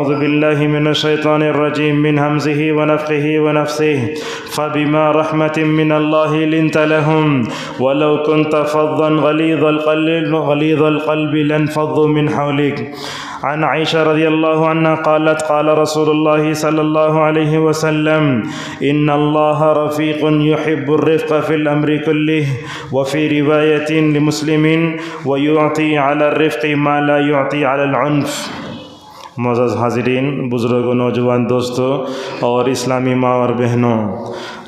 أعوذ بالله من الشيطان الرجيم من همزه ونفخه ونفسه فبما رحمة من الله لنت لهم ولو كنت فظا غليظ القلب لانفضوا من حولك. عن عائشة رضي الله عنها قالت قال رسول الله صلى الله عليه وسلم إن الله رفيق يحب الرفق في الأمر كله وفي رواية لمسلم ويعطي على الرفق ما لا يعطي على العنف. معزز حاضرین، بزرگوں، نوجوان دوستوں اور اسلامی ماں اور بہنوں،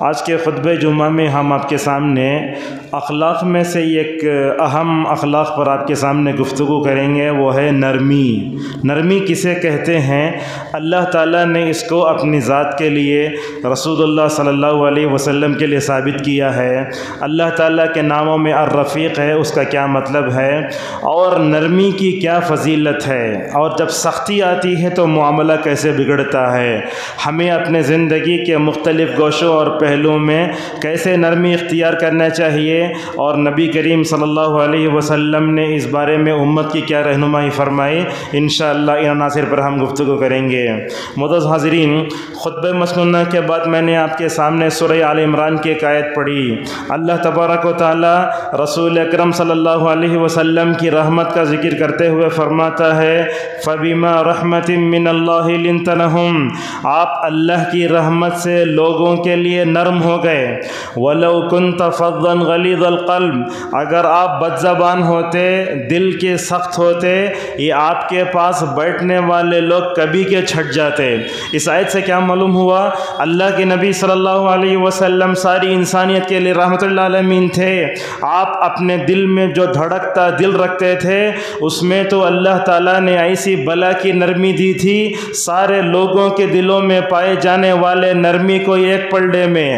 آج کے خطبہ جمعہ میں ہم آپ کے سامنے اخلاق میں سے ایک اہم اخلاق پر آپ کے سامنے گفتگو کریں گے، وہ ہے نرمی۔ نرمی کسے کہتے ہیں؟ اللہ تعالیٰ نے اس کو اپنی ذات کے لیے، رسول اللہ صلی اللہ علیہ وسلم کے لیے ثابت کیا ہے۔ اللہ تعالیٰ کے ناموں میں الرفیق ہے، اس کا کیا مطلب ہے اور نرمی کی کیا فضیلت ہے، اور جب سختی آتی ہے تو معاملہ کیسے بگڑتا ہے، ہمیں اپنے زندگی کے مختلف گوشوں اور پہلوؤں میں کیسے نرمی اختیار کرنا چاہیے، اور نبی کریم صلی اللہ علیہ وسلم نے اس بارے میں امت کی کیا رہنمائی فرمائی، انشاءاللہ ان عناصر پر ہم گفتگو کریں گے۔ معزز حاضرین، خطبہ مسنونہ کے بعد میں نے آپ کے سامنے سورہ آل عمران کی ایک آیت پڑھی۔ اللہ تبارک و تعالی رسول اکرم صلی اللہ علیہ وسلم کی رحمت کا ذکر کرتے ہوئے فرماتا ہے فَبِمَا رَحْمَةٍ مِّنَ اللَّهِ لِنْتَ لَهُمْ، آپ اللہ کی رحمت سے لوگوں کے لیے نرم ہو گئے۔ وَلَوْ كُنْتَ فَظًّا غَلِيظَ الْقَلْبِ، اگر آپ بد زبان ہوتے، دل کے سخت ہوتے، یہ آپ کے پاس بیٹھنے والے لوگ کبھی کے چھٹ جاتے۔ اس آیت سے کیا معلوم ہوا؟ اللہ کے نبی صلی اللہ علیہ وسلم ساری انسانیت کے لیے رحمت اللہ عالمین تھے۔ آپ اپنے دل میں جو دھڑکتا دل رکھتے تھے، اس میں تو اللہ تعالیٰ نے ایسی بلا کی نرمی دی تھی، سارے لوگوں کے دلوں میں پائے جانے والے نرمی کو ایک پلڑے میں،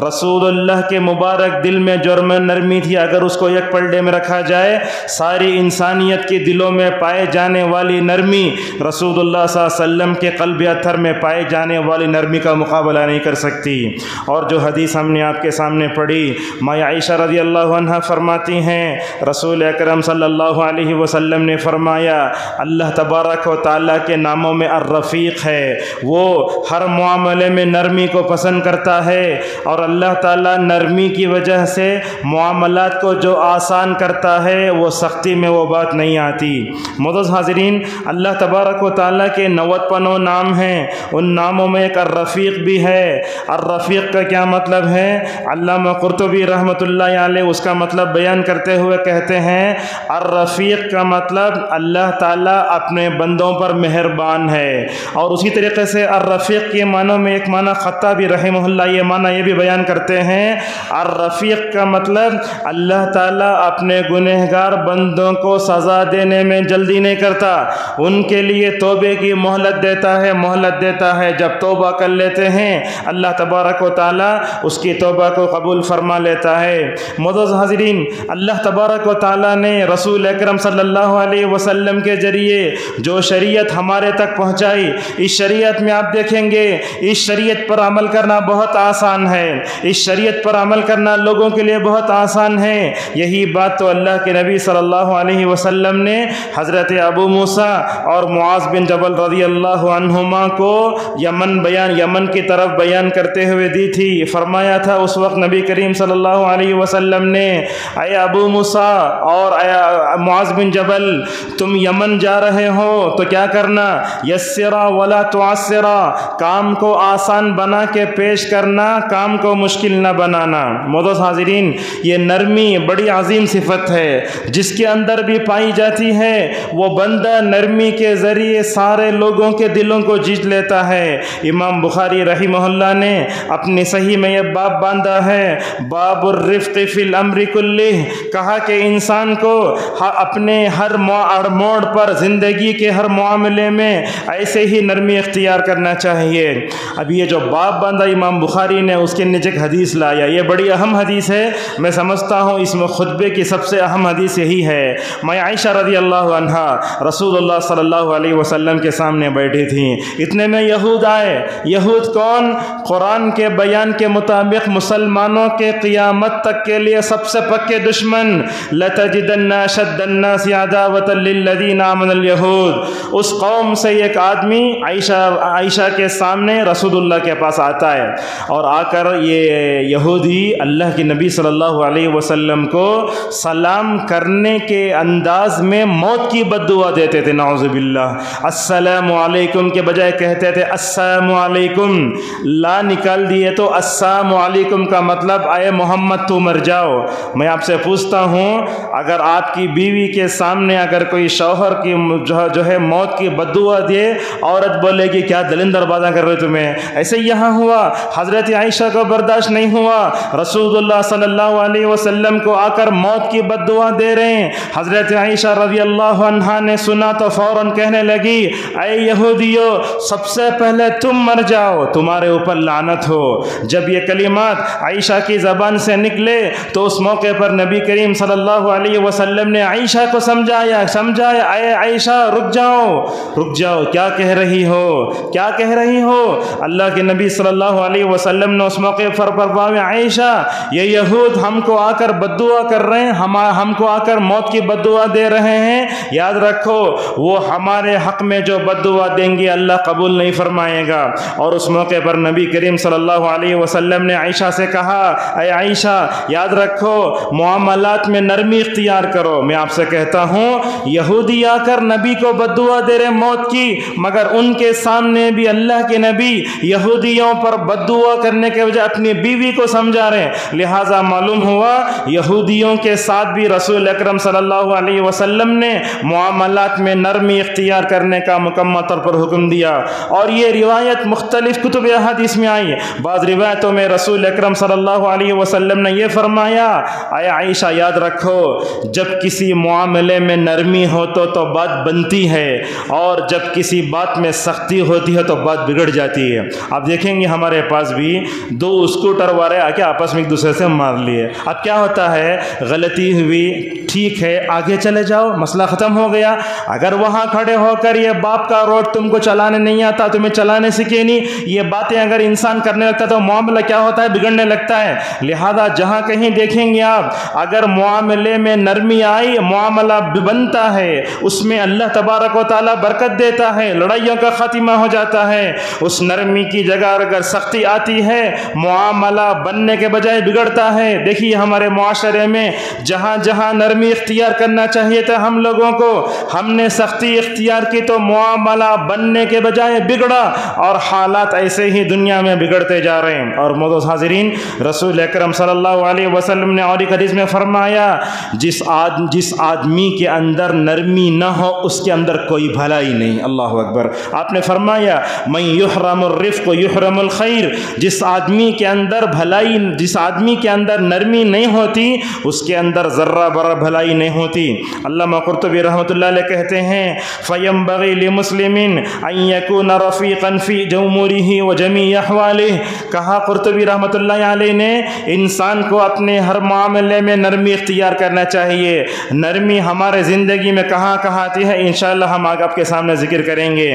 رسول اللہ کے مبارک دل میں جرم نرمی تھی، اگر اس کو ایک پلڑے میں رکھا جائے، ساری انسانیت کے دلوں میں پائے جانے والی نرمی رسول اللہ صلی اللہ علیہ وسلم کے قلب اطہر میں پائے جانے والی نرمی کا مقابلہ نہیں کر سکتی۔ اور جو حدیث ہم نے آپ کے سامنے پڑھی، ماں عائشہ رضی اللہ عنہا فرماتی ہیں رسول اکرم صلی اللہ علیہ وسلم نے فرمایا اللہ تبارک و تعالیٰ کے ناموں میں الرفیق ہے، وہ ہر معاملے میں نرمی کو پسند کرتا ہے، اور اللہ تعالیٰ نرمی کی وجہ سے معاملات کو جو آسان کرتا ہے، وہ سختی میں وہ بات نہیں آتی۔ معزز حاضرین، اللہ تبارک و تعالیٰ کے 99 نام ہیں، ان ناموں میں ایک الرفیق بھی ہے۔ الرفیق کا کیا مطلب ہے؟ علامہ قرطبی رحمۃ اللہ علیہ اس کا مطلب بیان کرتے ہوئے کہتے ہیں الرفیق کا مطلب اللہ تعالیٰ اپنے بندوں پر مہربان ہے۔ اور اسی طریقے سے الرفیق کے معنوں میں ایک معنی خطابی رحمہ اللہ یہ معنی یہ بھی بیان کرتے ہیں الرفیق کا مطلب اللہ تعالیٰ اپنے گنہگار بندوں کو سزا دینے میں جلدی نہیں کرتا، ان کے لیے توبے کی مہلت دیتا ہے، جب توبہ کر لیتے ہیں اللہ تبارک و تعالیٰ اس کی توبہ کو قبول فرما لیتا ہے۔ معزز حاضرین، اللہ تبارک و تعالیٰ نے رسول اکرم صلی اللہ علیہ وسلم کے ذریعے جو شریعت ہمارے تک پہنچائی، اس شریعت میں آپ دیکھیں گے اس شریعت پر عمل کرنا بہت آسان ہے، اس شریعت پر عمل کرنا لوگوں کے لیے بہت آسان ہے۔ یہی بات تو اللہ کے نبی صلی اللہ علیہ وسلم نے حضرت ابو موسیٰ اور معاذ بن جبل رضی اللہ عنہما کو یمن کی طرف بیان کرتے ہوئے دی تھی۔ فرمایا تھا اس وقت نبی کریم صلی اللہ علیہ وسلم نے اے ابو موسیٰ اور اے معاذ بن جبل، تم یمن جا رہے ہو تو کیا کرنا؟ یسرا ولا تعسرا، کام کو آسان بنا کے پیش کرنا، کام کو مشکل نہ بنانا۔ معزز حاضرین، یہ نرمی بڑی عظیم صفت ہے، جس کے اندر بھی پائی جاتی ہے، وہ بندہ نرمی کے ذریعے سارے لوگوں کے دلوں کو جیت لیتا ہے۔ امام بخاری رحمہ اللہ نے اپنی صحیح میں یہ باب باندھا ہے، باب الرفق فی الامر کلہ، کہا کہ انسان کو اپنے ہر موڑ پر، زندگی کے ہر معاملے میں ایسے ہی نرمی اختیار کرنا چاہیے۔ چاہیے۔ اب یہ جو باب باندھا امام بخاری نے، اس کے نیچے ایک حدیث لایا، یہ بڑی اہم حدیث ہے، میں سمجھتا ہوں اس میں خطبے کی سب سے اہم حدیث یہی ہے۔ میں عائشہ رضی اللہ عنہا رسول اللہ صلی اللہ علیہ وسلم کے سامنے بیٹھی تھیں، اتنے میں یہود آئے۔ یہود کون؟ قرآن کے بیان کے مطابق مسلمانوں کے قیامت تک کے لیے سب سے پکے دشمن۔ لَتَجِدَنَّ أَشَدَّ النَّاسِ عَدَاوَةً لِلَّذِينَ آمَنُوا الْيَهُودُ۔ اس قوم سے ایک آدمی عائشہ کے سامنے رسول اللہ کے پاس آتا ہے، اور آ کر یہ یہودی اللہ کے نبی صلی اللہ علیہ وسلم کو سلام کرنے کے انداز میں موت کی بد دعا دیتے تھے، نعوذ باللہ۔ السلام علیکم کے بجائے کہتے تھے السلام علیکم، لا نکال دیے تو السلام علیکم کا مطلب اے محمد تو مر جاؤ۔ میں آپ سے پوچھتا ہوں، اگر آپ کی بیوی کے سامنے اگر کوئی شوہر کی جو ہے موت کی بد دعا دے، عورت بولے گی کیا دلندر باتیں کر رہے تمہیں؟ ایسے یہاں ہوا، حضرت عائشہ کو برداشت نہیں ہوا، رسول اللہ صلی اللہ علیہ وسلم کو آ کر موت کی بد دعا دے رہے ہیں۔ حضرت عائشہ رضی اللہ عنہا نے سنا تو فوراً کہنے لگی اے یہودیو، سب سے پہلے تم مر جاؤ، تمہارے اوپر لعنت ہو۔ جب یہ کلمات عائشہ کی زبان سے نکلے تو اس موقع پر نبی کریم صلی اللہ علیہ وسلم نے عائشہ کو سمجھایا اے عائشہ رک جاؤ، کیا کہہ رہی ہو؟ اللہ کے نبی صلی اللہ علیہ وسلم نے اس موقع پر فرمایا عائشہ، یہ یہود ہم کو آ کر بد دعا کر رہے ہیں، ہم کو آ کر موت کی بد دعا دے رہے ہیں، یاد رکھو وہ ہمارے حق میں جو بد دعا دیں گے اللہ قبول نہیں فرمائے گا۔ اور اس موقع پر نبی کریم صلی اللہ علیہ وسلم نے عائشہ سے کہا اے عائشہ یاد رکھو معاملات میں نرمی اختیار کرو۔ میں آپ سے کہتا ہوں یہودی آ کر نبی کو بد دعا دے رہے موت کی، مگر ان کے سامنے بھی اللہ کے نبی یہودیوں پر بد دعا کرنے کے وجہ اپنی بیوی کو سمجھا رہے ہیں۔ لہٰذا معلوم ہوا یہودیوں کے ساتھ بھی رسول اکرم صلی اللہ علیہ وسلم نے معاملات میں نرمی اختیار کرنے کا مکمل طور پر حکم دیا۔ اور یہ روایت مختلف کتب احادیث میں آئی، بعض روایتوں میں رسول اکرم صلی اللہ علیہ وسلم نے یہ فرمایا اے عائشہ یاد رکھو جب کسی معاملے میں نرمی ہو تو بات بنتی ہے، اور جب کسی بات میں سختی ہوتی ہے تو بات بگڑ جاتی ہے۔ آپ دیکھیں گے ہمارے پاس بھی دو اسکوٹر والے آ کے آپس میں ایک دوسرے سے مار لیے، اب کیا ہوتا ہے غلطی ہوئی ٹھیک ہے آگے چلے جاؤ، مسئلہ ختم ہو گیا۔ اگر وہاں کھڑے ہو کر یہ باپ کا روڈ تم کو چلانے نہیں آتا، تمہیں چلانے سیکھے نہیں، یہ باتیں اگر انسان کرنے لگتا ہے تو معاملہ کیا ہوتا ہے بگڑنے لگتا ہے۔ لہذا جہاں کہیں دیکھیں گے آپ اگر معاملے میں نرمی آئی معاملہ بنتا ہے، اس میں اللہ تبارک و تعالیٰ برکت دیتا ہے، لڑائیوں کا خاتمہ ہو جاتا ہے۔ اس نرمی کی جگہ اگر سختی آتی ہے معاملہ بننے کے بجائے بگڑتا ہے۔ دیکھیے ہمارے معاشرے میں جہاں جہاں نرمی اختیار کرنا چاہیے تھا ہم لوگوں کو، ہم نے سختی اختیار کی تو معاملہ بننے کے بجائے بگڑا، اور حالات ایسے ہی دنیا میں بگڑتے جا رہے ہیں۔ اور معزز حاضرین، رسول اکرم صلی اللہ علیہ وسلم نے اور ایک حدیث میں فرمایا جس آدمی کے اندر نرمی نہ ہو اس کے اندر کوئی بھلائی نہیں۔ اللہ اکبر۔ آپ نے فرمایا من یحرم الرفق یحرم الخیر، جس آدمی کے اندر نرمی نہیں ہوتی اس کے اندر ذرہ برابر بھلائی نہیں ہوتی۔ علامہ قرطبی رحمۃ اللہ علیہ کہتے ہیں فَيَنبَغِي لِمُسْلِمٍ أَن يَكُونَ رَفِيقًا فِي جَوْمُرِهِ وَجَمِيعِ أَحْوَالِهِ، کہا قرطبی رحمۃ اللہ علیہ نے انسان کو اپنے ہر معاملے میں نرمی اختیار کرنا چاہیے۔ نرمی ہمارے زندگی میں کہاں کہاں آتی ہے انشاءاللہ ہم آگے آپ کے سامنے ذکر کریں گے۔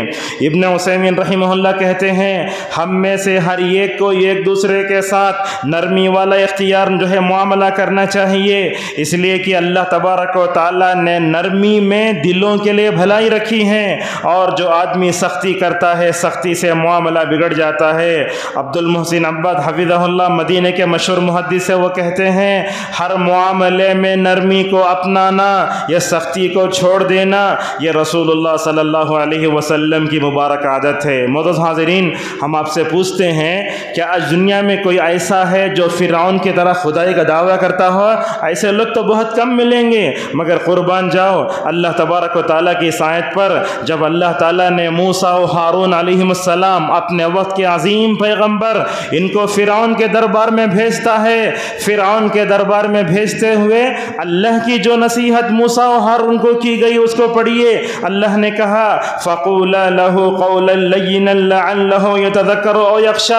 ابن عثیمین رحمہ اللہ کہتے ہیں ہم میں سے ہر ایک کو ایک دوسرے کے ساتھ نرمی والا اختیار جو ہے معاملہ کرنا چاہیے، اس لیے کہ اللہ تبارک و تعالیٰ نے نرمی میں دلوں کے لیے بھلائی رکھی ہے، اور جو آدمی سختی کرتا ہے سختی سے معاملہ بگڑ جاتا ہے۔ عبد المحسن عباد حفظہ اللہ مدینہ کے مشہور محدث سے وہ کہتے ہیں ہر معاملے میں نرمی کو اپنانا یا سختی کو چھوڑ دینا یہ رسول اللہ صلی اللہ علیہ وسلم کی مبارک عادت ہے۔ معزز حاضرین، ہم آپ سے پوچھتے ہیں کیا آج دنیا میں کوئی ایسا ہے جو فرعون کی طرح خدائی کا دعویٰ کرتا ہو؟ ایسے لوگ تو بہت کم ملیں گے، مگر قربان جاؤ اللہ تبارک و تعالیٰ کی اس آیت پر جب اللہ تعالیٰ نے موسیٰ و ہارون علیہ السلام اپنے وقت کے عظیم پیغمبر ان کو فرعون کے دربار میں بھیجتا ہے، فرعون کے دربار میں بھیجتے ہوئے اللہ کی جو نصیحت موسیٰ و ہارون کو کی گئی اس کو پڑھیے۔ اللہ نے کہا فَقُولَا لَهُ قَوْلًا لَيِّنًا لعلہ یتذکر او یخشی،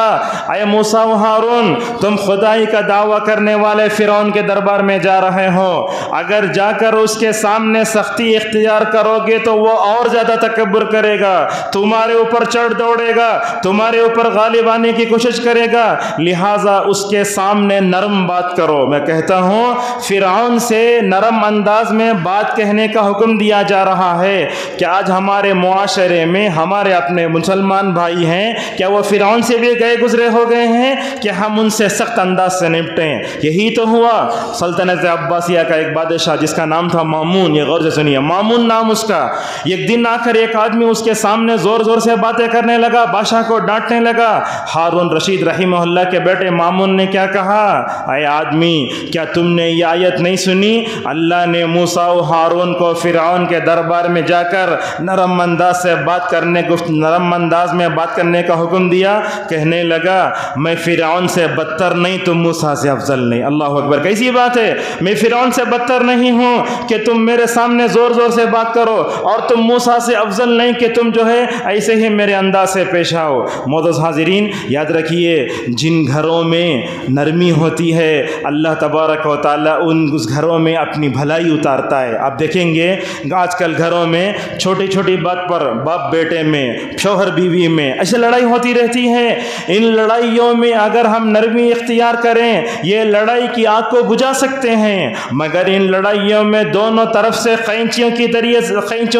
اے موسیٰ و ہارون تم خدائی کا دعویٰ کرنے والے فرعون کے دربار میں جا رہے ہو، اگر جا کر اس کے سامنے سختی اختیار کرو گے تو وہ اور زیادہ تکبر کرے گا، تمہارے اوپر چڑھ دوڑے گا، تمہارے اوپر غالب آنے کی کوشش کرے گا، لہٰذا اس کے سامنے نرم بات کرو۔ میں کہتا ہوں فرعون سے نرم انداز میں بات کہنے کا حکم دیا جا رہا ہے کہ آج ہمارے معاشرے میں ہمارے اپنے مسلمان بھائی ہیں، کیا وہ فرعون سے بھی گئے گزرے ہو گئے ہیں کہ ہم ان سے سخت انداز سے نپٹیں؟ یہی تو ہوا سلطنت عباسیہ کا ایک بادشاہ جس کا نام تھا مامون، یہ غور سے سنیے، مامون نام اس کا۔ ایک دن آ کر ایک آدمی اس کے سامنے زور زور سے باتیں کرنے لگا، بادشاہ کو ڈانٹنے لگا۔ ہارون رشید رحمہ اللہ کے بیٹے مامون نے کیا کہا؟ اے آدمی، کیا تم نے یہ آیت نہیں سنی؟ اللہ نے موسیٰ و ہارون کو فرعون کے دربار میں جا کر نرم انداز میں بات کرنے کا حکم دیا۔ کہنے لگا میں فرعون سے بدتر نہیں، تم موسیٰ سے افضل نہیں۔ اللہ اکبر، کیسی بات ہے؟ میں فرعون سے بدتر نہیں ہوں کہ تم میرے سامنے زور زور سے بات کرو، اور تم موسیٰ سے افضل نہیں کہ تم جو ہے ایسے ہی میرے انداز سے پیش آؤ۔ معزز حاضرین، یاد رکھیے جن گھروں میں نرمی ہوتی ہے اللہ تبارک و تعالیٰ اس گھروں میں اپنی بھلائی اتارتا ہے۔ آپ دیکھیں گے آج کل گھروں میں چھوٹی چھوٹی بات پر باپ بیٹے میں، شوہر بیوی میں ایسے لڑائی ہوتی رہتی ہے۔ ان لڑائیوں میں اگر ہم نرمی اختیار کریں یہ لڑائی کی آگ کو بجھا سکتے ہیں، مگر ان لڑائیوں میں دونوں طرف سے قینچیوں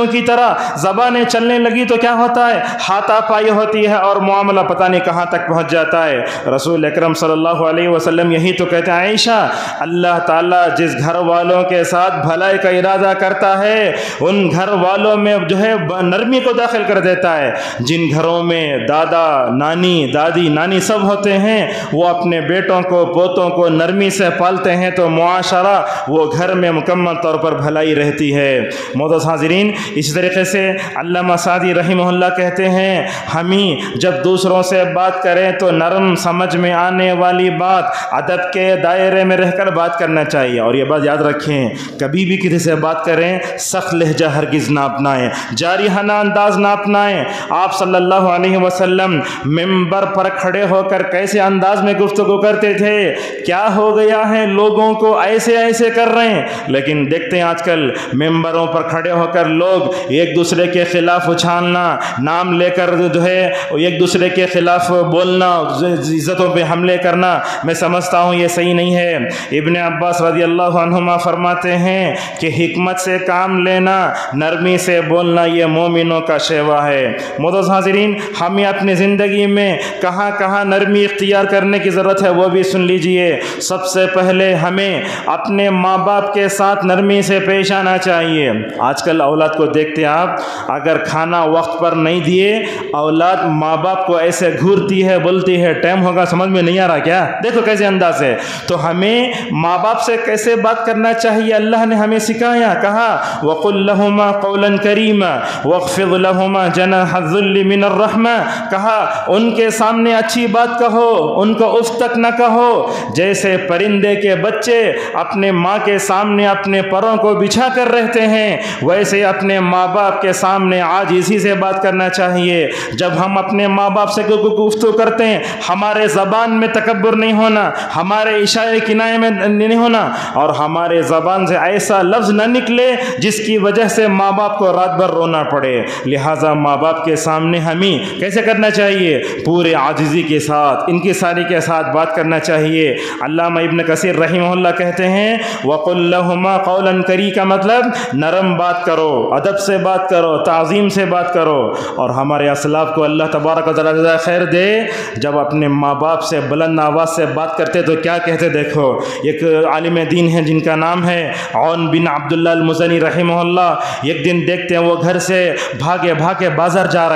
کی طرح زبانیں چلنے لگی تو کیا ہوتا ہے؟ ہاتھا پائی ہوتی ہے اور معاملہ پتہ نہیں کہاں تک پہنچ جاتا ہے۔ رسول اکرم صلی اللہ علیہ وسلم یہی تو کہتے ہیں عائشہ، اللہ تعالیٰ جس گھر والوں کے ساتھ بھلائی کا ارادہ کرتا ہے ان گھر والوں میں جو ہے نرمی کو داخل کر دیتا ہے۔ جن گھروں میں دادا نانی دادی نانی سب ہوتے ہیں وہ اپنے بیٹوں کو پوتوں کو نرمی سے پالتے ہیں تو معاشرہ وہ گھر میں مکمل طور پر بھلائی رہتی ہے۔ معزز حاضرین، اسی طریقے سے علامہ سعدی رحمہ اللہ کہتے ہیں ہمیں جب دوسروں سے بات کریں تو نرم سمجھ میں آنے والی بات ادب کے دائرے میں رہ کر بات کرنا چاہیے۔ اور یہ بات یاد رکھیں، کبھی بھی کسی سے بات کریں سخت لہجہ ہرگز نہ اپنائیں، جارحانہ انداز نہ اپنائیں۔ آپ صلی اللہ علیہ وسلم ممبر پر کھڑے ہو کر کیسے انداز میں گفتگو کرتے تھے؟ کیا ہو گیا ہے لوگوں کو ایسے کر رہے ہیں؟ لیکن دیکھتے ہیں آج کل ممبروں پر کھڑے ہو کر لوگ ایک دوسرے کے خلاف اچھالنا، نام لے کر جو ہے ایک دوسرے کے خلاف بولنا، عزتوں پہ حملے کرنا، میں سمجھتا ہوں یہ صحیح نہیں ہے۔ ابن عباس رضی اللہ عنہما فرماتے ہیں کہ حکمت سے کام لینا، نرمی سے بولنا یہ مومنوں کا شیوا ہے۔ معزز حاضرین، ہمیں اپنی زندگی میں کہاں کہاں نرمی اختیار کرنے کی ضرورت ہے وہ بھی سن لیجئے۔ سب سے پہلے ہمیں اپنے ماں باپ کے ساتھ نرمی سے پیش آنا چاہیے۔ آج کل اولاد کو دیکھتے ہیں آپ، اگر کھانا وقت پر نہیں دیے اولاد ماں باپ کو ایسے گھورتی ہے، بولتی ہے ٹائم ہوگا، سمجھ میں نہیں آ رہا کیا؟ دیکھو کیسے انداز ہے۔ تو ہمیں ماں باپ سے کیسے بات کرنا چاہیے اللہ نے ہمیں سکھایا، کہا وَقُلْ لَهُمَا قَوْلًا كَرِيمًا وَاخْفِضْ لَهُمَا جَنَاحَ الذُّلِّ مِنَ الرَّحْمَةِ، کہا ان کے سامنے اچھی بات کہو، ان کو اف تک نہ کہو، جیسے پرندے کے بچے اپنے ماں کے سامنے اپنے پروں کو بچھا کر رہتے ہیں ویسے اپنے ماں باپ کے سامنے عاجزی سے بات کرنا چاہیے۔ جب ہم اپنے ماں باپ سے گفتگو کرتے ہیں ہمارے زبان میں تکبر نہیں ہونا، ہمارے اشارے کنائے میں نہیں ہونا، اور ہمارے زبان سے ایسا لفظ نہ نکلے جس کی وجہ سے ماں باپ کو رات بھر رونا پڑے۔ لہٰذا ماں باپ کے سامنے ہمیں کیسے کرنا چاہیے؟ پورے عاجزی کے ساتھ، ان کی ساری کے ساتھ بات کرنا چاہیے۔ علامہ ابن کثیر رحمہ اللہ کہتے ہیں وَقُلْ لَهُمَا قَوْلًا كَرِيمًا کا مطلب نرم بات کرو، ادب سے بات کرو، تعظیم سے بات کرو۔ اور ہمارے اسلاف کو اللہ تبارک و تعالیٰ خیر دے، جب اپنے ماں باپ سے بلند آواز سے بات کرتے تو کیا کہتے؟ دیکھو ایک عالم دین ہے جن کا نام ہے عون بن عبداللہ المزنی رحمہ اللہ، ایک دن دیکھتے ہیں وہ گھر سے بھاگے بازار جا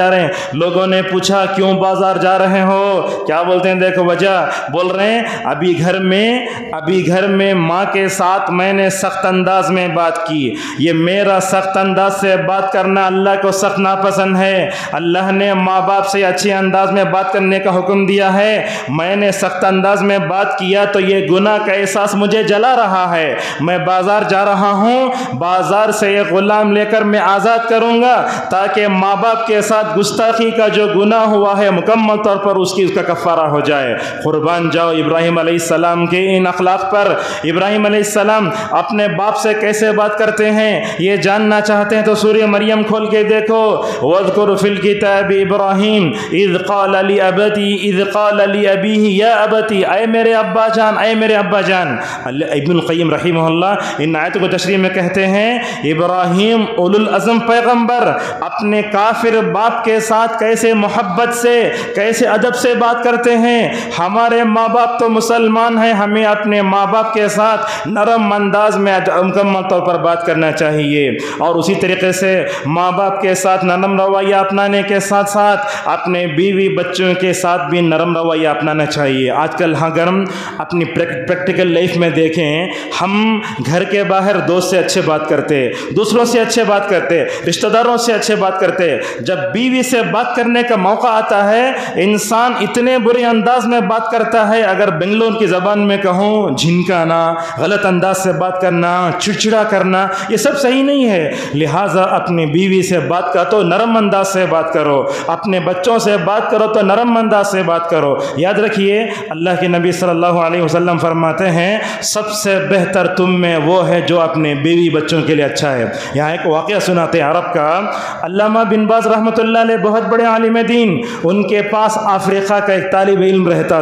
رہے ہیں، لوگوں نے پوچھا کیوں بازار جا رہے ہو؟ کیا بولتے ہیں؟ دیکھو وجہ بول رہے ہیں ابھی گھر میں ماں کے ساتھ میں نے سخت انداز میں بات کی، یہ میرا سخت انداز سے بات کرنا اللہ کو سخت ناپسند ہے، اللہ نے ماں باپ سے اچھے انداز میں بات کرنے کا حکم دیا ہے، میں نے سخت انداز میں بات کیا تو یہ گناہ کا احساس مجھے جلا رہا ہے، میں بازار جا رہا ہوں، بازار سے ایک غلام لے کر میں آزاد کروں گا تاکہ ماں باپ کے ساتھ گستاخی کا جو گناہ ہوا ہے مکمل طور پر اس کا کفارہ ہو جائے۔ قربان جاؤ ابراہیم علیہ السلام کے ان اخلاق پر۔ ابراہیم علیہ السلام اپنے باپ سے کیسے بات کرتے ہیں یہ جاننا چاہتے ہیں تو سورہ مریم کھول کے دیکھو۔ وَاذْكُرْ فِي الْكِتَابِ إِبْرَاهِيمَ إِذْ قَالَ لِأَبِيهِ يَا أَبَتِي، اے میرے ابا جان، اے میرے ابا جان۔ ابن القیم رحمہ اللہ ان آیتوں کو تشریح میں کہتے ہیں ابراہیم اولو العزم پیغمبر اپنے کافر باپ کے ساتھ کیسے محبت سے، کیسے ادب سے بات کرتے ہیں۔ ہمارے ماں باپ تو مسلمان ہیں، ہمیں اپنے ماں باپ کے ساتھ نرم انداز میں مکمل طور پر بات کرنا چاہیے، اور اسی طریقے سے ماں باپ کے ساتھ نرم رویہ اپنانے کے ساتھ ساتھ اپنے بیوی بچوں کے ساتھ بھی نرم رویہ اپنانا چاہیے۔ آج کل اگر ہم اپنی پریکٹیکل لائف میں دیکھیں، ہم گھر کے باہر دوست سے اچھے بات کرتے، دوسروں سے اچھے بات کرتے، رشتہ داروں سے اچھے بات کرتے، جب بیوی سے بات کرنے کا موقع آتا ہے انسان اتنے برے انداز میں بات کرتا ہے، اگر بنگلور کی زبان میں کہوں جھنکانا، غلط انداز سے بات کرنا، چڑچڑا کرنا، یہ سب صحیح نہیں ہے۔ لہٰذا اپنی بیوی سے بات کرو تو نرم انداز سے بات کرو، اپنے بچوں سے بات کرو تو نرم انداز سے بات کرو۔ یاد رکھیے اللہ کے نبی صلی اللہ علیہ وسلم فرماتے ہیں سب سے بہتر تم میں وہ ہے جو اپنے بیوی بچوں کے لیے اچھا ہے۔ یہاں ایک واقعہ سناتے ہیں عرب کا۔ علامہ بن باز رحمۃ اللہ علیہ بہت بڑے عالم دین، ان کے پاس افریقہ کا ایک طالب علم رہتا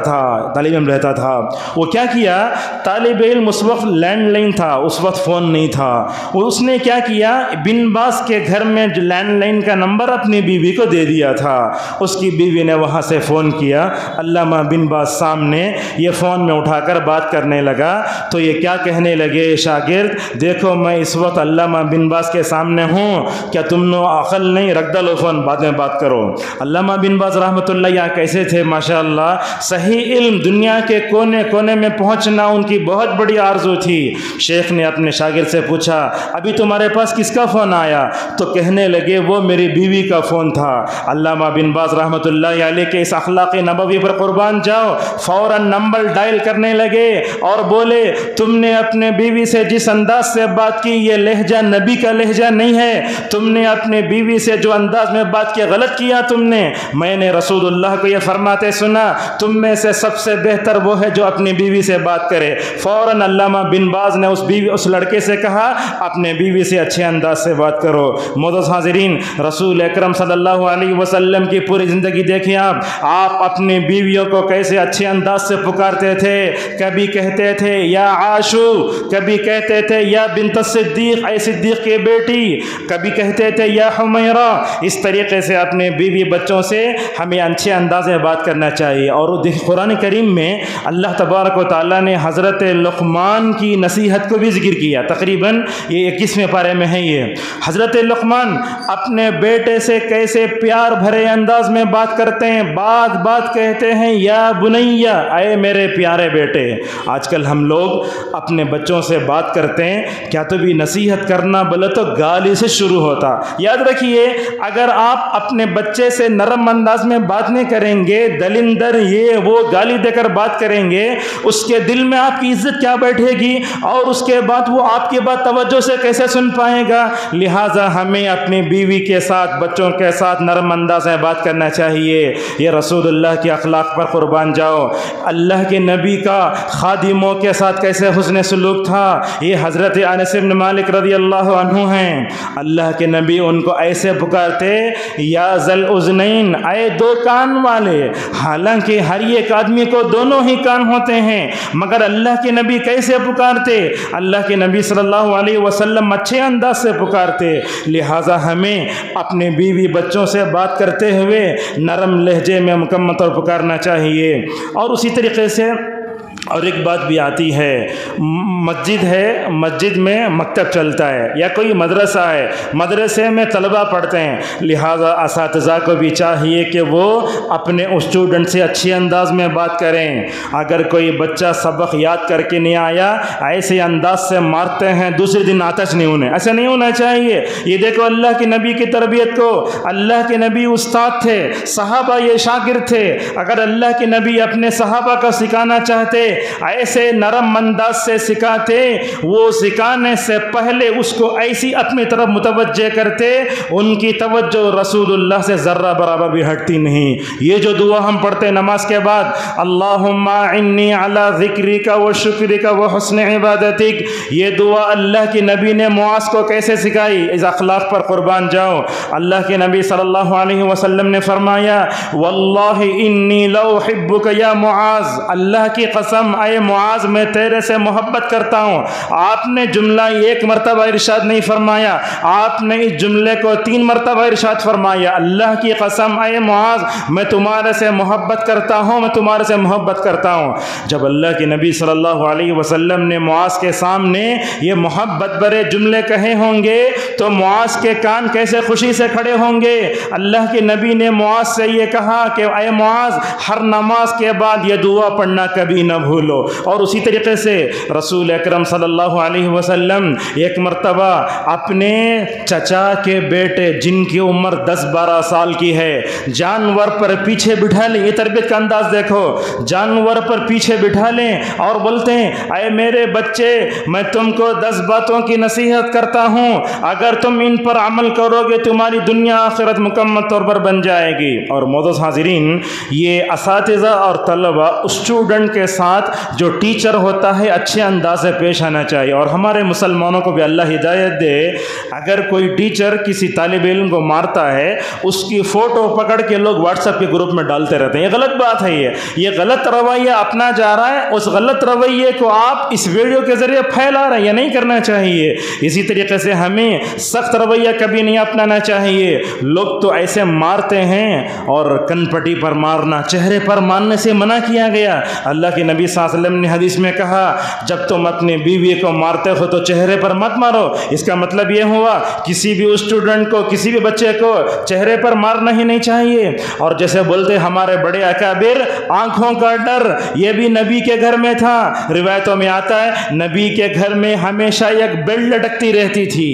تھا۔ وہ کیا کیا، طالب علم اس وقت لینڈ لائن تھا، اس وقت فون نہیں تھا، اس نے کیا کیا بن باز کے گھر میں جو لینڈ لائن کا نمبر اپنی بیوی کو دے دیا تھا۔ اس کی بیوی نے وہاں سے فون کیا، علامہ بن باز سامنے یہ فون میں اٹھا کر بات کرنے لگا تو یہ کیا کہنے لگے شاگرد، دیکھو میں اس وقت علامہ بن باز کے سامنے ہوں، کیا تم نے عقل نہیں، رکھ ڈالو فون، بعد میں بات کرو۔ علامہ بن باز رحمۃ اللہ یہاں کیسے تھے ماشاءاللہ، صحیح علم دنیا کے کونے کونے میں پہنچنا ان کی بہت بڑی آرزو تھی۔ شیخ نے اپنے شاگرد سے پوچھا ابھی تمہارے پاس کس کا فون آیا، تو کہنے لگے وہ میری بیوی کا فون تھا۔ علامہ بن باز رحمۃ اللہ علیہ کے اس اخلاق نبوی پر قربان جاؤ، فوراً نمبر ڈائل کرنے لگے اور بولے تم نے اپنے بیوی سے جس انداز سے بات کی یہ لہجہ نبی کا لہجہ نہیں ہے، تم نے اپنے بیوی سے جو انداز میں بات کی غلط کیا تم نے، میں نے رسول اللہ کو یہ فرماتے سنا تم میں سے سب سے بہتر وہ ہے جو اپنی بیوی سے بات کرے۔ فوراً علامہ بن باز نے اس لڑکے سے کہا اپنے بیوی سے اچھے انداز سے بات کرو۔ معزز حاضرین، رسول اکرم صلی اللہ علیہ وسلم کی پوری زندگی دیکھیں آپ اپنی بیویوں کو کیسے اچھے انداز سے پکارتے تھے، کبھی کہتے تھے یا عاشو، کبھی کہتے تھے یا بنت الصدیق، اے صدیق کی بیٹی، کبھی کہتے تھے یا حمیرہ۔ اس طریقے سے اپنے بیوی بچوں سے ہمیں اچھے انداز میں بات کرنا چاہیے۔ اور قرآن کریم میں اللہ تبارک و تعالیٰ نے حضرت لقمان کی نصیحت کو بھی ذکر کیا، تقریباً یہ 21ویں پارے میں ہے۔ یہ حضرت لقمان اپنے بیٹے سے کیسے پیار بھرے انداز میں بات کرتے ہیں، بات کہتے ہیں یا بنیا، اے میرے پیارے بیٹے۔ آج کل ہم لوگ اپنے بچوں سے بات کرتے ہیں، کیا تو بھی نصیحت کرنا بولے تو گالی سے شروع ہوتا۔ یاد رکھیے اگر آپ اپنے بچے سے نرم انداز میں بات نہیں کریں گے، دلندر یہ وہ گالی دے کر بات کریں گے، اس کے دل میں آپ کی عزت کیا بیٹھے گی اور اس کے بعد وہ آپ کی بات توجہ سے کیسے سن پائے گا۔ لہٰذا ہمیں اپنی بیوی کے ساتھ، بچوں کے ساتھ نرم انداز میں بات کرنا چاہیے۔ یہ رسول اللہ کے اخلاق پر قربان جاؤ۔ اللہ کے نبی کا خادموں کے ساتھ کیسے حسن سلوک تھا، یہ حضرت انس بن مالک رضی اللہ عنہ ہیں۔ اللہ کے نبی ان کو ایسے پکارتے یا ذل اذنین، اے دو کان والے۔ حالانکہ ہر ایک آدمی کو دونوں ہی کان ہوتے ہیں، مگر اللہ کے نبی کیسے پکارتے، اللہ کے نبی صلی اللہ علیہ وسلم اچھے انداز سے پکارتے۔ لہٰذا ہمیں اپنے بیوی بچوں سے بات کرتے ہوئے نرم لہجے میں مکمل طور پر پکارنا چاہیے۔ اور اسی طریقے سے اور ایک بات بھی آتی ہے، مسجد ہے، مسجد میں مکتب چلتا ہے یا کوئی مدرسہ ہے، مدرسے میں طلبہ پڑھتے ہیں، لہٰذا اساتذہ کو بھی چاہیے کہ وہ اپنے اسٹوڈنٹ سے اچھے انداز میں بات کریں۔ اگر کوئی بچہ سبق یاد کر کے نہیں آیا، ایسے انداز سے مارتے ہیں دوسرے دن آتش نہیں ہونے، ایسا نہیں ہونا چاہیے۔ یہ دیکھو اللہ کے نبی کی تربیت کو، اللہ کے نبی استاد تھے، صحابہ یہ شاگرد تھے۔ اگر اللہ کے نبی اپنے صحابہ کا سکھانا چاہتے ایسے نرم انداز سے سکھاتے، وہ سکھانے سے پہلے اس کو ایسی اپنی طرف متوجہ کرتے، ان کی توجہ رسول اللہ سے ذرہ برابر بھی ہٹتی نہیں۔ یہ جو دعا ہم پڑھتے نماز کے بعد، اللہم اعنی علی ذکرک و شکرک و حسن عبادتک، یہ دعا اللہ کی نبی نے معاذ کو کیسے سکھائی؟ اس اخلاق پر قربان جاؤ۔ اللہ کے نبی صلی اللہ علیہ وسلم نے فرمایا واللہ انی لاحبک یا معاذ، اللہ کی قسم اے معاذ میں تیرے سے محبت کرتا ہوں۔ آپ نے جملہ ایک مرتبہ ارشاد نہیں فرمایا، آپ نے اس جملے کو 3 مرتبہ ارشاد فرمایا، اللہ کی قسم اے معاذ میں تمہارے سے محبت کرتا ہوں، میں تمہارے سے محبت کرتا ہوں۔ جب اللہ کے نبی صلی اللہ علیہ وسلم نے معاذ کے سامنے یہ محبت برے جملے کہے ہوں گے تو معاذ کے کان کیسے خوشی سے کھڑے ہوں گے۔ اللہ کے نبی نے معاذ سے یہ کہا کہ اے معاذ ہر نماز کے بعد یہ دعا پڑھنا کبھی نہ بھولو۔ اور اسی طریقے سے رسول اکرم صلی اللہ علیہ وسلم ایک مرتبہ اپنے چچا کے بیٹے جن کی عمر 10-12 سال کی ہے، جانور پر پیچھے بٹھا لیں، یہ تربیت کا انداز دیکھو، جانور پر پیچھے بٹھا لیں اور بولتے ہیں اے میرے بچے میں تم کو 10 باتوں کی نصیحت کرتا ہوں، اگر تم ان پر عمل کرو گے تمہاری دنیا آخرت مکمل طور پر بن جائے گی۔ اور معزز حاضرین، یہ اساتذہ اور طلبہ اسٹوڈنٹ کے ساتھ جو ٹیچر ہوتا ہے اچھے انداز سے پیش آنا چاہیے، اور ہمارے مسلمانوں کو بھی اللہ ہدایت دے، اگر کوئی ٹیچر کسی طالب علم کو مارتا ہے اس کی فوٹو پکڑ کے لوگ واٹس ایپ کے گروپ میں ڈالتے رہتے ہیں، یہ غلط بات ہے، یہ غلط رویہ اپنا جا رہا ہے، اس غلط رویے کو آپ اس ویڈیو کے ذریعے پھیلا رہے ہیں، یہ نہیں کرنا چاہیے۔ اسی طریقے سے ہمیں سخت رویہ کبھی نہیں اپنانا چاہیے۔ لوگ تو ایسے مارتے ہیں، اور کن پٹی پر مارنا، چہرے پر مارنے سے منع کیا گیا۔ اللہ کے نبی صلی اللہ علیہ وسلم نے حدیث میں کہا جب تم اپنی بیوی کو مارتے ہو تو چہرے پر مت مارو۔ اس کا مطلب یہ ہوا کسی بھی اسٹوڈنٹ کو، کسی بھی بچے کو چہرے پر مارنا ہی نہیں چاہیے۔ اور جیسے بولتے ہمارے بڑے اکابر، آنکھوں کا ڈر یہ بھی نبی کے گھر میں تھا۔ روایتوں میں آتا ہے نبی کے گھر میں ہمیشہ ایک بیل لٹکتی رہتی تھی،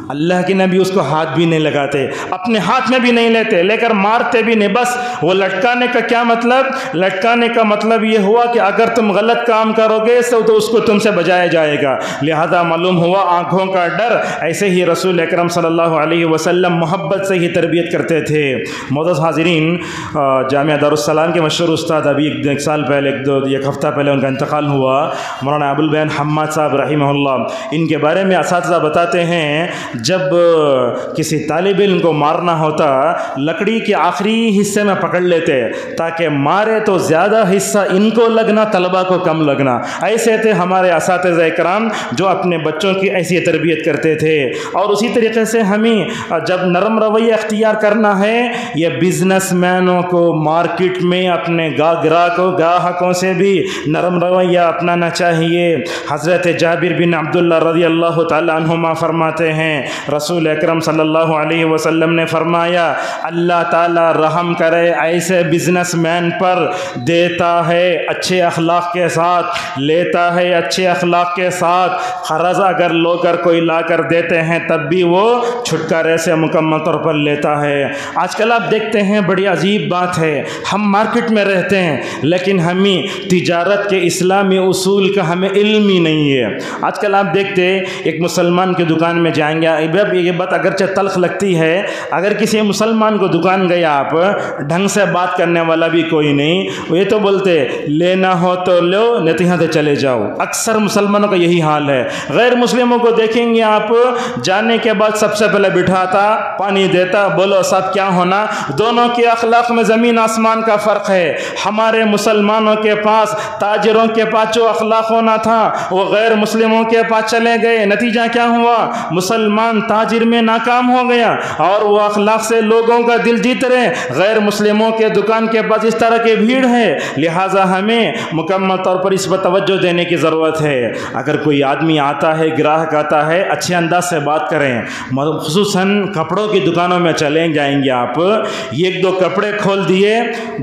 اللہ کے نبی اس کو ہاتھ بھی نہیں لگاتے، اپنے ہاتھ میں بھی نہیں لیتے، لے کر مارتے بھی نہیں۔ بس وہ لٹکانے کا کیا مطلب؟ لٹکانے کا مطلب یہ ہوا کہ اگر تم غلط کام کرو گے تو اس کو تم سے بجایا جائے گا، لہذا معلوم ہوا آنکھوں کا ڈر۔ ایسے ہی رسول اکرم صلی اللہ علیہ وسلم محبت سے ہی تربیت کرتے تھے۔ معزز حاضرین، جامعہ دارالسلام کے مشہور استاد ابھی ایک سال پہلے، ایک ہفتہ پہلے ان کا انتقال ہوا، مولانا ابوالبیان حماد صاحب رحمہ اللہ، ان کے بارے میں اساتذہ بتاتے ہیں جب کسی طالب علم کو مارنا ہوتا لکڑی کے آخری حصے میں پکڑ لیتے تاکہ مارے تو زیادہ حصہ ان کو لگنا، طلبہ کو کم لگنا۔ ایسے تھے ہمارے اساتذہ اکرام جو اپنے بچوں کی ایسی تربیت کرتے تھے۔ اور اسی طریقے سے ہمیں جب نرم رویہ اختیار کرنا ہے، یہ بزنس مینوں کو مارکیٹ میں اپنے گاہکوں سے بھی نرم رویہ اپنانا چاہیے۔ حضرت جابر بن عبداللہ رضی اللہ تعالی عنہما فرماتے ہیں رسول اکرم صلی اللہ علیہ وسلم نے فرمایا اللہ تعالی رحم کرے ایسے بزنس مین پر، دیتا ہے اچھے اخلاق کے ساتھ، لیتا ہے اچھے اخلاق کے ساتھ، قرض اگر لو کر کوئی لا کر دیتے ہیں تب بھی وہ چھٹکارے سے مکمل طور پر لیتا ہے۔ آج کل آپ دیکھتے ہیں بڑی عجیب بات ہے، ہم مارکیٹ میں رہتے ہیں لیکن ہمیں تجارت کے اسلامی اصول کا ہمیں علم ہی نہیں ہے۔ آج کل آپ دیکھتے ایک مسلمان کی دکان میں جائیں گے، یہ بات اگرچہ تلخ لگتی ہے، اگر کسی مسلمان کو دکان گئے آپ، ڈھنگ سے بات کرنے والا بھی کوئی نہیں، یہ تو بولتے لینا ہو تو لو نہیں تو یہاں سے چلے جاؤ۔ اکثر مسلمانوں کا یہی حال ہے۔ غیر مسلموں کو دیکھیں گے آپ، جانے کے بعد سب سے پہلے بٹھاتا، پانی دیتا، بولو سب کیا ہونا۔ دونوں کے اخلاق میں زمین آسمان کا فرق ہے۔ ہمارے مسلمانوں کے پاس، تاجروں کے پاس جو اخلاق ہونا تھا وہ غیر مسلموں کے پاس چلے گئے، نتیجہ کیا ہوا؟ مسلمان تاجر میں ناکام ہو گیا اور وہ اخلاق سے لوگوں کا دل جیت رہے۔ غیر مسلموں کے دکان کے پاس اس طرح کی بھیڑ ہے، لہٰذا ہمیں مکمل طور پر اس پر توجہ دینے کی ضرورت ہے۔ اگر کوئی آدمی آتا ہے، گراہک آتا ہے، اچھے انداز سے بات کریں، خصوصاً کپڑوں کی دکانوں میں چلیں جائیں گے آپ، ایک دو کپڑے کھول دیے،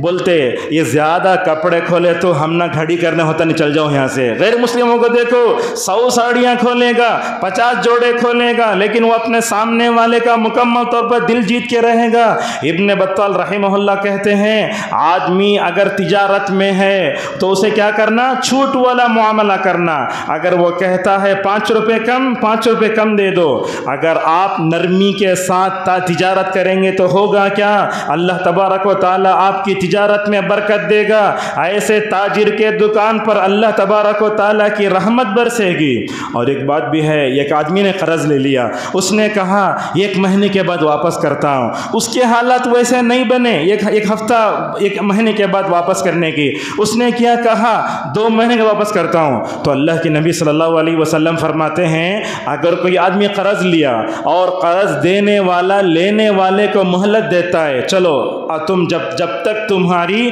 بولتے یہ زیادہ کپڑے کھولے تو ہم نہ گھڑی کرنے ہوتا نہیں، چل جاؤ یہاں سے۔ غیر مسلموں کو دیکھو 100 ساڑیاں کھولے گا، 50 جوڑے کھولے گا، لیکن وہ اپنے سامنے والے کا مکمل طور پر دل جیت کے رہے گا۔ ابن بطال رحمہ اللہ کہتے ہیں آدمی اگر تجارت میں ہے تو اسے کیا کیا کرنا؟ چھوٹ والا معاملہ کرنا. اگر وہ کہتا ہے 5 روپے کم، 5 روپے کم دے دو. اگر آپ نرمی کے ساتھ تجارت کریں گے تو ہوگا کیا؟ اللہ تبارک و تعالیٰ آپ کی تجارت میں برکت دے گا. ایسے تاجر کے دکان پر اللہ تبارک و تعالیٰ کی رحمت برسے گی. اور ایک بات بھی ہے، ایک آدمی نے قرض لے لیا، اس نے کہا 1 مہینے کے بعد واپس کرتا ہوں. اس کے حالات ویسے نہیں بنے ایک ہفتہ 1 مہینے کے بعد واپس کرنے کی. اس نے کیا کہا؟ 2 مہینے کا واپس کرتا ہوں. تو اللہ کے نبی صلی اللہ علیہ وسلم فرماتے ہیں اگر کوئی آدمی قرض لیا اور قرض دینے والا لینے والے کو مہلت دیتا ہے، چلو تم جب تک تمہاری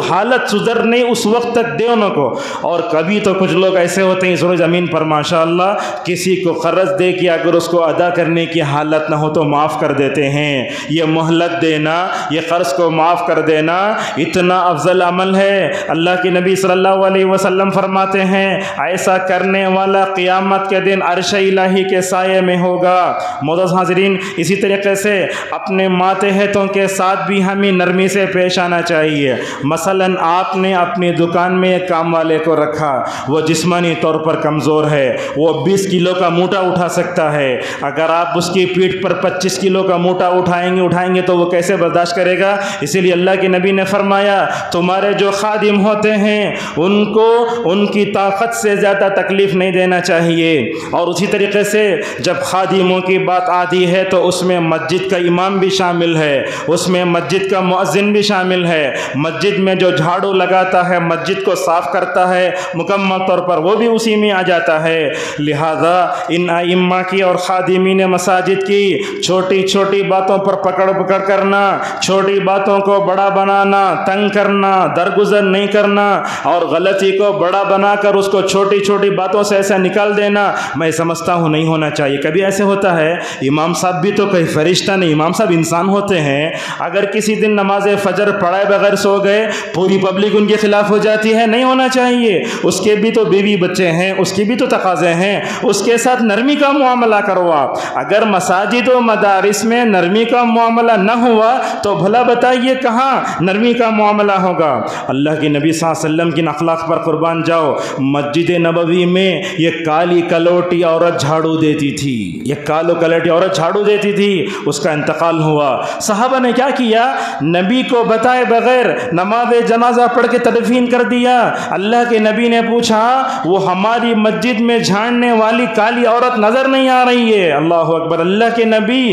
حالت سدھر نہیں اس وقت تک دے ان کو. اور کبھی تو کچھ لوگ ایسے ہوتے ہیں سر زمین پر ماشاءاللہ کسی کو قرض دے کہ اگر اس کو ادا کرنے کی حالت نہ ہو تو معاف کر دیتے ہیں. یہ مہلت دینا، یہ قرض کو معاف کر دینا اتنا افضل عمل ہے. اللہ کے نبی صلی اللہ علیہ وسلم فرماتے ہیں ایسا کرنے والا قیامت کے دن عرش الہی کے سائے میں ہوگا. معزز حاضرین، اسی طریقے سے اپنے ماتحتوں کے ساتھ بھی ہمیں نرمی سے پیش آنا چاہیے. مثلا آپ نے اپنی دکان میں ایک کام والے کو رکھا، وہ جسمانی طور پر کمزور ہے، وہ 20 کلو کا موٹا اٹھا سکتا ہے. اگر آپ اس کی پیٹھ پر 25 کلو کا موٹا اٹھائیں گے تو وہ کیسے برداشت کرے گا؟ اسی لیے اللہ کے نبی نے فرمایا تمہارے جو خادم ہوتے ہیں ان کو ان کی طاقت سے زیادہ تکلیف نہیں دینا چاہیے. اور اسی طریقے سے جب خادموں کی بات آتی ہے تو اس میں مسجد کا امام بھی شامل ہے، اس میں مسجد کا مؤذن بھی شامل ہے، مسجد میں جو جھاڑو لگاتا ہے، مسجد کو صاف کرتا ہے مکمل طور پر، وہ بھی اسی میں آ جاتا ہے. لہذا ان ائمہ کی اور خادمین مساجد کی چھوٹی چھوٹی باتوں پر پکڑ کرنا، چھوٹی باتوں کو بڑا بنانا، تنگ کرنا، درگزر نہیں کرنا اور غلطی کو بڑا بنا کر اس کو چھوٹی چھوٹی باتوں سے ایسا نکال دینا، میں سمجھتا ہوں نہیں ہونا چاہیے. کبھی ایسے ہوتا ہے امام صاحب بھی تو کوئی فرشتہ نہیں، امام صاحب انسان ہوتے ہیں. اگر کسی دن نماز فجر پڑھائے بغیر سو گئے، پوری پبلک ان کے خلاف ہو جاتی ہے، نہیں ہونا چاہیے. اس کے بھی تو بیوی بچے ہیں، اس کی بھی تو تقاضے ہیں، اس کے ساتھ نرمی کا معاملہ کرو آپ. اگر مساجد و مدارس میں نرمی کا معاملہ نہ ہوا تو بھلا بتائیے کہاں نرمی کا معاملہ ہوگا؟ اللہ کے نبی صلی اللہ علیہ وسلم کی اخلاق پر قربان جاؤ. مسجد نبوی میں یہ کالی کلوٹی عورت جھاڑو دیتی تھی، یہ کالو کلوٹی عورت جھاڑو دیتی تھی، اس کا انتقال ہوا. صحابہ نے کیا کیا؟ نبی کو بتائے بغیر نماز جنازہ پڑھ کے تدفین کر دیا. اللہ کے نبی نے پوچھا وہ ہماری مسجد میں جھاڑنے والی کالی عورت نظر نہیں آ رہی ہے؟ اللہ اکبر. اللہ کے نبی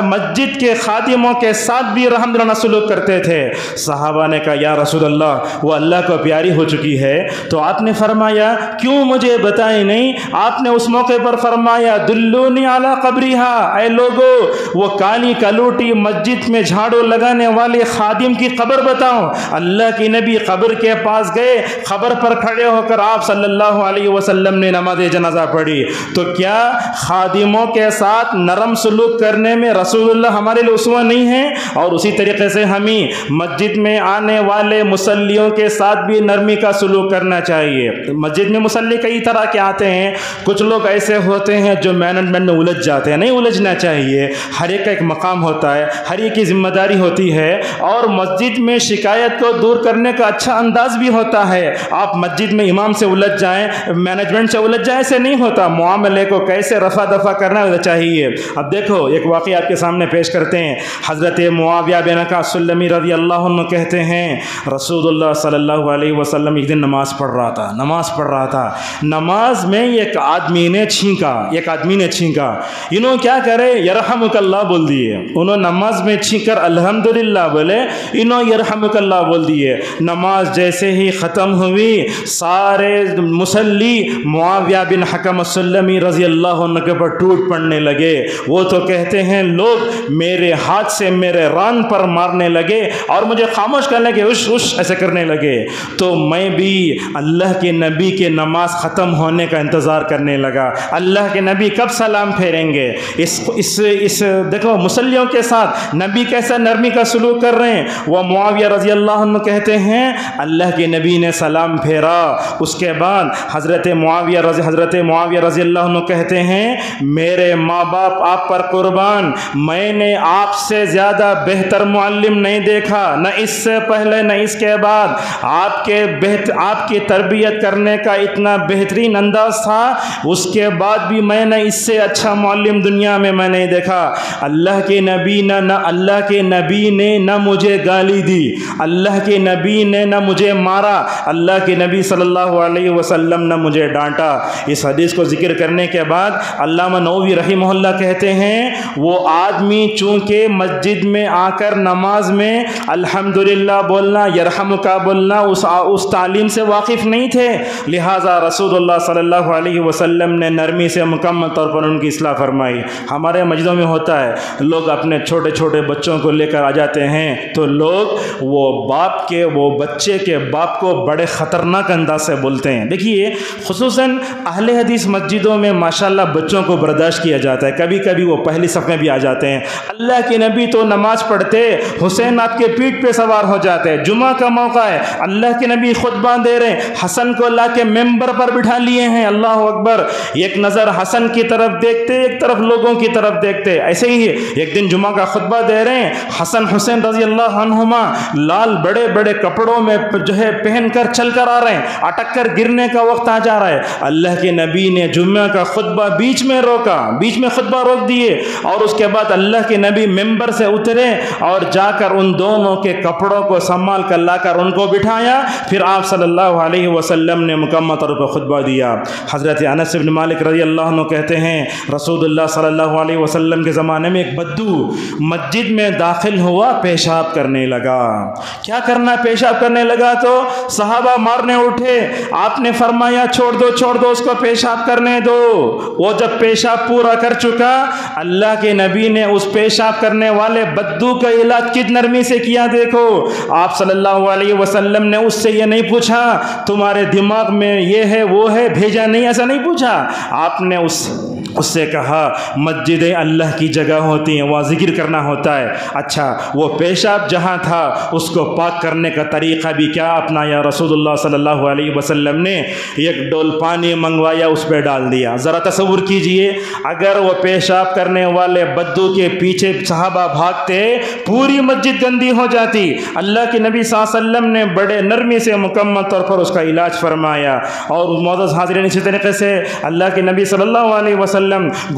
مسجد کے خادموں کے ساتھ بھی رحم دلانہ سلوک کرتے تھے. صحابہ نے کہا یا رسول اللہ وہ اللہ کو پیاری ہو چکی ہے. تو آپ نے فرمایا کیوں مجھے بتائے نہیں؟ آپ نے اس موقع پر فرمایا دلونی علی قبرہا، اے لوگو وہ کالی کلوٹی مسجد میں جھاڑو لگانے والے خادم کی قبر بتاؤ. اللہ کے نبی قبر کے پاس گئے، قبر پر کھڑے ہو کر آپ صلی اللہ علیہ وسلم نے نماز جنازہ پڑھی. تو کیا خادموں کے ساتھ نرم سلوک کرنے میں رسول اللہ ہمارے لیے اسوہ نہیں ہے؟ اور اسی طریقے سے ہمیں مسجد میں آنے والے مصلیوں کے ساتھ بھی نرمی کا سلوک کرنا چاہیے. مسجد میں مصلی کئی طرح کے آتے ہیں، کچھ لوگ ایسے ہوتے ہیں جو مینجمنٹ میں الجھ جاتے ہیں. نہیں الجھنا چاہیے، ہر ایک کا ایک مقام ہوتا ہے، ہر ایک کی ذمہ داری ہوتی ہے. اور مسجد میں شکایت کو دور کرنے کا اچھا انداز بھی ہوتا ہے. آپ مسجد میں امام سے الجھ جائیں، مینجمنٹ سے الجھ جائیں، ایسے نہیں ہوتا. معاملے کو کیسے رفع دفع کرنا چاہیے. اب دیکھو ایک واقعہ آپ کے سامنے پیش کرتے ہیں. حضرت معاویہ بن السلمی رضی اللہ عنہ کہتے ہیں رسول اللہ صلی اللہ علیہ وسلم ایک دن نماز پڑھ رہا تھا. نماز میں ایک آدمی نے چھینکا. انہوں کیا کرے؟ یرحمک اللہ بول دیے. انہوں نماز میں چھینک کر الحمدللہ بولے، انہوں یرحمک اللہ بول دیے. نماز جیسے ہی ختم ہوئی سارے مصلی معاویہ بن حکم السلمی رضی اللہ عنہ کے پر ٹوٹ پڑنے لگے. وہ تو کہتے ہیں لوگ میرے ہاتھ سے میرے ران پر مارنے لگے اور مجھے خاموش کرنے لگے، اش اش ایسے کرنے لگے. تو میں بھی اللہ کے نبی کے نماز ختم ہونے کا انتظار کرنے لگا. اللہ کے نبی کب سلام پھیریں گے؟ اس دیکھو مصلیوں کے ساتھ نبی کیسا نرمی کا سلوک کر رہے ہیں. وہ معاویہ رضی اللہ عنہ کہتے ہیں اللہ کے نبی نے سلام پھیرا. اس کے بعد حضرت معاویہ رضی اللہ عنہ کہتے ہیں میرے ماں باپ آپ پر قربان، میں نے آپ سے زیادہ بہتر معلم نہیں دیکھا، نہ اس سے پہلے نہ اس کے بعد. آپ کے آپ کی تربیت کرنے کا اتنا بہترین انداز تھا، اس کے بعد بھی میں نے اس سے اچھا معلم دنیا میں میں نہیں دیکھا۔ اللہ کے نبی نے نہ مجھے گالی دی، اللہ کے نبی نے نہ مجھے مارا، اللہ کے نبی صلی اللہ علیہ وسلم نے مجھے ڈانٹا۔ اس حدیث کو ذکر کرنے کے بعد علامہ نووی رحمہ اللہ کہتے ہیں وہ آدمی چونکہ مسجد میں آ کر نماز میں الحمدللہ بولنا، یرحمک بولنا اس تعلیم سے واقف نہیں تھے، لہٰذا رسول اللہ صلی اللہ علیہ وسلم نے نرمی سے مکمل طور پر ان کی اصلاح فرمائی۔ ہمارے مسجدوں میں ہوتا ہے، لوگ اپنے چھوٹے چھوٹے بچوں کو لے کر آ جاتے ہیں تو لوگ وہ بچے کے باپ کو بڑے خطرناک انداز سے بولتے ہیں۔ دیکھیے خصوصاً اہل حدیث مسجدوں میں ماشاءاللہ بچوں کو برداشت کیا جاتا ہے، کبھی کبھی وہ پہلی صف میں بھی آ جاتے ہیں۔ اللہ کے نبی تو نماز پڑھتے، حسین آپ کے پیٹھ پہ سوار ہو جاتے، جمعہ کا موقع ہے، اللہ کے نبی خطبہ دے رہے ہیں، حسن کو لا کے ممبر پر بٹھا لیے ہیں، اللہ اکبر، ایک نظر حسن کی طرف دیکھتے، ایک طرف لوگوں کی طرف دیکھتے۔ ایسے ہی ایک دن جمعہ کا خطبہ دے رہے ہیں، حسن حسین رضی اللہ عنہما لال بڑے بڑے کپڑوں میں پہن کر چل کر آ رہے ہیں، اٹک کر گرنے کا وقت آ جا رہا ہے۔ اللہ کے نبی نے جمعہ کا خطبہ بیچ میں روکا، بیچ میں خطبہ روک دیے، اور اس کے بعد اللہ کے نبی ممبر سے اترے اور جا کر ان دونوں کے کپڑوں کو سنبھال کر لا کر ان کو بٹھایا، پھر آپ صلی اللہ علیہ وسلم نے مکمل طور پر خطبہ دیا۔ حضرت انس بن مالک رضی اللہ عنہ کہتے ہیں رسول اللہ صلی اللہ علیہ وسلم کے زمانے میں ایک بدو مسجد میں داخل ہوا، پیشاب کرنے لگا۔ کیا کرنا، پیشاب کرنے لگا تو صحابہ مارنے اٹھے، آپ نے فرمایا چھوڑ دو اس کو پیشاب کرنے دو۔ وہ جب پیشاب پورا کر چکا، اللہ کے نبی نے اس پیشاب کرنے والے بدو کا علاج کت نرمی سے کیا دیکھو۔ آپ صلی اللہ علیہ وسلم نے اس سے یہ نہیں پوچھا تمہارے دماغ میں یہ ہے وہ ہے، بھیجا نہیں، ایسا نہیں پوچھا۔ آپ نے اس سے کہا مسجد اللہ کی جگہ ہوتی ہیں، وہاں ذکر کرنا ہوتا ہے۔ اچھا وہ پیشاب جہاں تھا اس کو پاک کرنے کا طریقہ بھی کیا اپنایا رسول اللہ صلی اللہ علیہ وسلم نے؟ ایک ڈول پانی منگوایا، اس پہ ڈال دیا۔ ذرا تصور کیجئے اگر وہ پیشاب کرنے والے بدو کے پیچھے صحابہ بھاگتے، پوری مسجد گندی ہو جاتی۔ اللہ کے نبی صلی اللہ علیہ وسلم نے بڑے نرمی سے مکمل طور پر اس کا علاج فرمایا۔ اور معزز حاضرین، اسی طریقے سے اللہ کے نبی صلی اللہ علیہ وسلم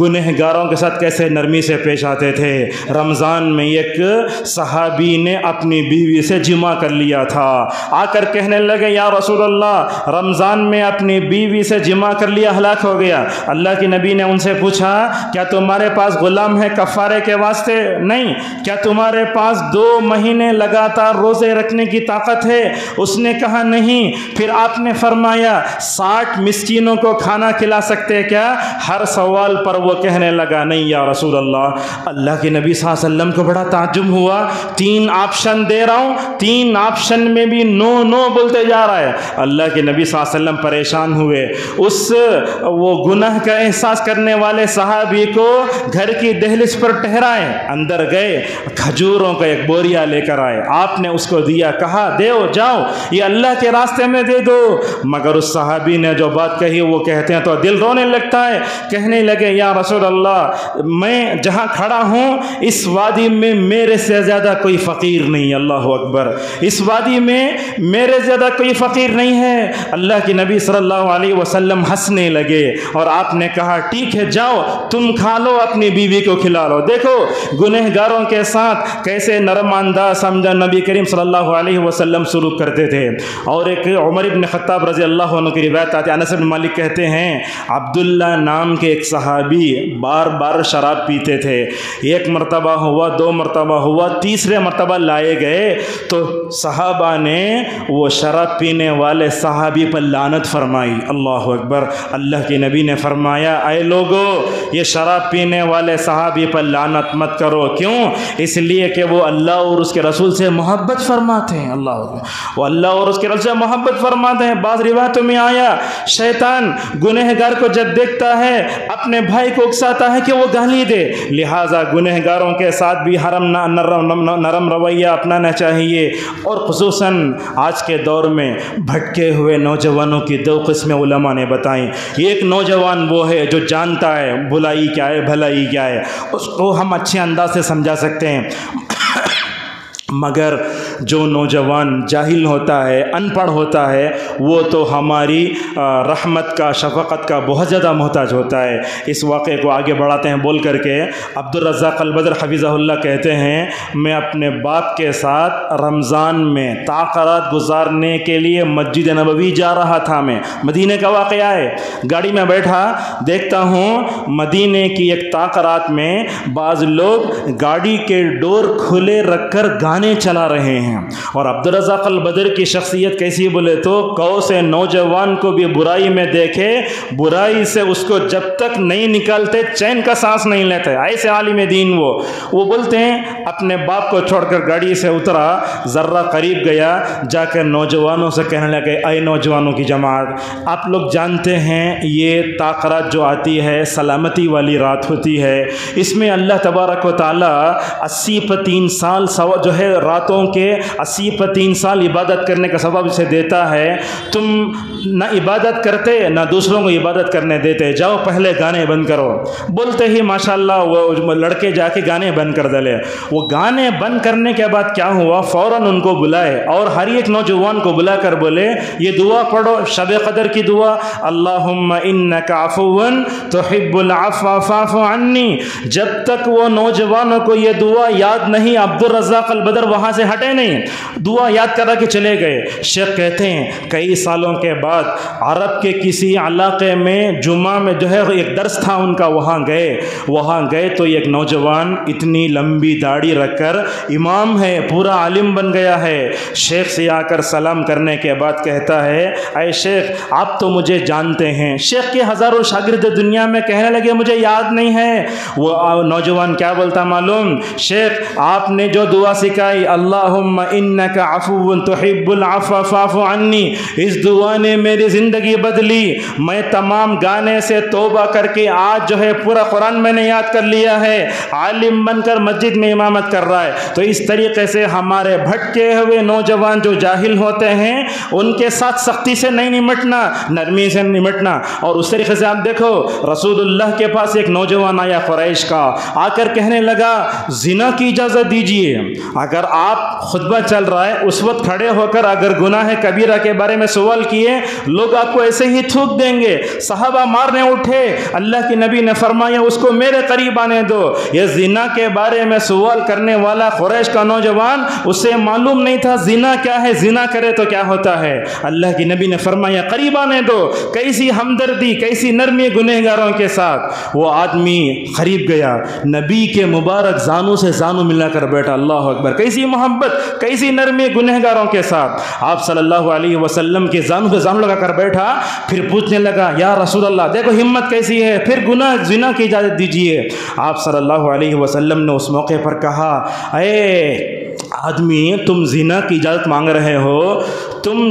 گنہگاروں کے ساتھ کیسے نرمی سے پیش آتے تھے۔ رمضان میں ایک صحابی نے اپنی بیوی سے جمع کر لیا تھا، آ کر کہنے لگے یا رسول اللہ رمضان میں اپنی بیوی سے جمع کر لیا، ہلاک ہو گیا۔ اللہ کے نبی نے ان سے پوچھا کیا تمہارے پاس غلام ہے کفارے کے واسطے؟ نہیں۔ کیا تمہارے پاس 2 مہینے لگاتار روزے رکھنے کی طاقت ہے؟ اس نے کہا نہیں۔ پھر آپ نے فرمایا 60 مسکینوں کو کھانا کھلا سکتے کیا؟ ہر سوال پر وہ کہنے لگا نہیں یا رسول اللہ۔ اللہ کے نبی صلی اللہ علیہ وسلم کو بڑا تعجب ہوا، 3 آپشن دے رہا ہوں، 3 آپشن میں بھی نو بولتے جا رہا ہے۔ اللہ کے نبی صلی اللہ علیہ وسلم پریشان ہوئے، وہ گناہ کا احساس کرنے والے صحابی کو گھر کی دہلیز پر ٹھہرائے، اندر گئے، کھجوروں کا ایک بوریا لے کر آئے، آپ نے اس کو دیا، کہا دیو جاؤ یہ اللہ کے راستے میں دے دو۔ مگر اس صحابی نے جو بات کہی وہ کہتے ہیں تو دل رونے لگتا ہے، کہنے لگے یا رسول اللہ میں جہاں کھڑا ہوں اس وادی میں میرے سے زیادہ کوئی فقیر نہیں، اللہ اکبر، اس وادی میں میرے زیادہ کوئی فقیر نہیں ہے۔ اللہ کے نبی صلی اللہ علیہ وسلم ہنسنے لگے اور آپ نے کہا ٹھیک ہے جاؤ تم کھا لو، اپنی بیوی کو کھلا لو۔ دیکھو گنہگاروں کے ساتھ کیسے نرم انداز سمجھا نبی کریم صلی اللہ علیہ وسلم سلوک کرتے تھے۔ اور ایک عمر بن خطاب رضی اللہ عنہ کی روایت آتی ہے، انس بن مالک کہتے ہیں عبداللہ نام کے ایک صحابی بار بار شراب پیتے تھے، 1 مرتبہ ہوا، 2 مرتبہ ہوا، تیسرے مرتبہ لائے گئے تو صحابہ نے وہ شراب پینے والے صحابی پر لعنت فرمائی، اللہ اکبر۔ اللہ کے نبی نے فرمایا اے لوگو یہ شراب پینے والے صحابی پر لعنت مت کرو، کیوں؟ اس لیے کہ وہ اللہ اور اس کے رسول سے محبت فرماتے ہیں، اللہ اکبر، وہ اللہ اور اس کے رسول سے محبت فرماتے ہیں۔ بعض روایتوں میں آیا شیطان گنہگار کو جب دیکھتا ہے اپنے بھائی کو اکساتا ہے کہ وہ گالی دے، لہٰذا گنہگاروں کے ساتھ بھی نرم رویہ اپنانا چاہیے۔ اور خصوصاً آج کے دور میں بھٹکے ہوئے نوجوانوں کی 2 قسمیں علماء نے بتائیں۔ ایک نوجوان وہ ہے جو جانتا ہے بلائی کیا ہے بھلائی کیا ہے، اس کو ہم اچھے انداز سے سمجھا سکتے ہیں، مگر جو نوجوان جاہل ہوتا ہے، ان پڑھ ہوتا ہے، وہ تو ہماری رحمت کا، شفقت کا بہت زیادہ محتاج ہوتا ہے۔ اس واقعے کو آگے بڑھاتے ہیں بول کر کے عبدالرزاق البدر حفظہ اللہ کہتے ہیں میں اپنے باپ کے ساتھ رمضان میں تاخرات گزارنے کے لیے مسجد نبوی جا رہا تھا۔ میں مدینہ کا واقعہ ہے، گاڑی میں بیٹھا دیکھتا ہوں مدینہ کی ایک تاخرات میں بعض لوگ گاڑی کے ڈور کھلے رکھ کر گانے چلا رہے ہیں۔ اور عبدالرزاق البدر کی شخصیت کیسی بولے تو کو سے نوجوان کو بھی برائی میں دیکھے، برائی سے اس کو جب تک نہیں نکالتے چین کا سانس نہیں لیتے، ایسے عالم دین وہ بولتے ہیں اپنے باپ کو چھوڑ کر گاڑی سے اترا، ذرہ قریب گیا، جا کر نوجوانوں سے کہنے لگے اے نوجوانوں کی جماعت، آپ لوگ جانتے ہیں یہ تاخرات جو آتی ہے سلامتی والی رات ہوتی ہے، اس میں اللہ تبارک و تعالی 80 سال جو ہے راتوں کے 80 سال عبادت کرنے کا سبب اسے دیتا ہے، تم نہ عبادت کرتے نہ دوسروں کو عبادت کرنے دیتے، جاؤ پہلے گانے بند کرو۔ بولتے ہی ماشاءاللہ وہ لڑکے جا کے گانے بند کر ڈالے۔ وہ گانے بند کرنے کے بعد کیا ہوا، فوراً ان کو بلائے اور ہر ایک نوجوان کو بلا کر بولے یہ دعا پڑھو، شب قدر کی دعا، اللہم انک عفو تحب العفو فاعف عنی۔ جب تک وہ نوجوانوں کو یہ دعا یاد نہیں، عبدالرزاق البدر وہاں سے ہٹے نہیں، دعا یاد کر کے چلے گئے۔ شیخ کہتے ہیں کئی سالوں کے بعد عرب کے کسی علاقے میں جمعہ میں جو ہے ایک درس تھا ان کا، وہاں گئے تو ایک نوجوان اتنی لمبی داڑھی رکھ کر امام ہے، پورا عالم بن گیا ہے۔ شیخ سے آ کر سلام کرنے کے بعد کہتا ہے اے شیخ آپ تو مجھے جانتے ہیں۔ شیخ کے ہزاروں شاگرد دنیا میں کہنے لگے مجھے یاد نہیں ہے۔ وہ نوجوان کیا بولتا معلوم، شیخ آپ نے جو دعا سکھائی اللہم انک عفو تحب العفو فاعف عنی، اس دعا نے میری زندگی بدلی۔ میں تمام گانے سے توبہ کر کے آج جو ہے پورا قرآن میں نے یاد کر لیا ہے، عالم بن کر مسجد میں امامت کر رہا ہے۔ تو اس طریقے سے ہمارے بھٹکے ہوئے نوجوان جو جاہل ہوتے ہیں ان کے ساتھ سختی سے نہیں نمٹنا، نرمی سے نمٹنا۔ اور اس طریقے سے آپ دیکھو رسول اللہ کے پاس ایک نوجوان آیا قریش کا، آ کر کہنے لگا زنا کی اجازت دیجئے۔ اگر آپ خطبہ چل رہا ہے اس وقت کھڑے ہو کر اگر گناہ کبیرہ کے بارے میں سوال کیے لوگ آپ کو ایسے ہی تھوک دیں گے، صحابہ مارنے اٹھے، اللہ کے نبی نے فرمایا اس کو میرے قریب آنے دو۔ یہ زنا کے بارے میں سوال کرنے والا قریش کا نوجوان، اسے معلوم نہیں تھا زنا کیا ہے، زنا کرے تو کیا ہوتا ہے۔ اللہ کے نبی نے فرمایا قریب آنے دو۔ کیسی ہمدردی، کیسی نرمی گنہگاروں کے ساتھ۔ وہ آدمی قریب گیا، نبی کے مبارک زانوں سے زانوں ملا کر بیٹھا، اللہ اکبر، کیسی محبت، کیسی نرمی گنہگاروں کے ساتھ۔ آپ صلی اللہ علیہ وسلم کے زانوں سے زانوں لگا کر بیٹھا، پھر پوچھنے لگا یا رسول اللہ دیکھو ہمت کیسی ہے، پھر گناہ زنا کی اجازت دیجئے۔ آپ صلی اللہ علیہ وسلم نے اس موقع پر کہا اے آدمی تم زنا کی اجازت مانگ رہے ہو، تم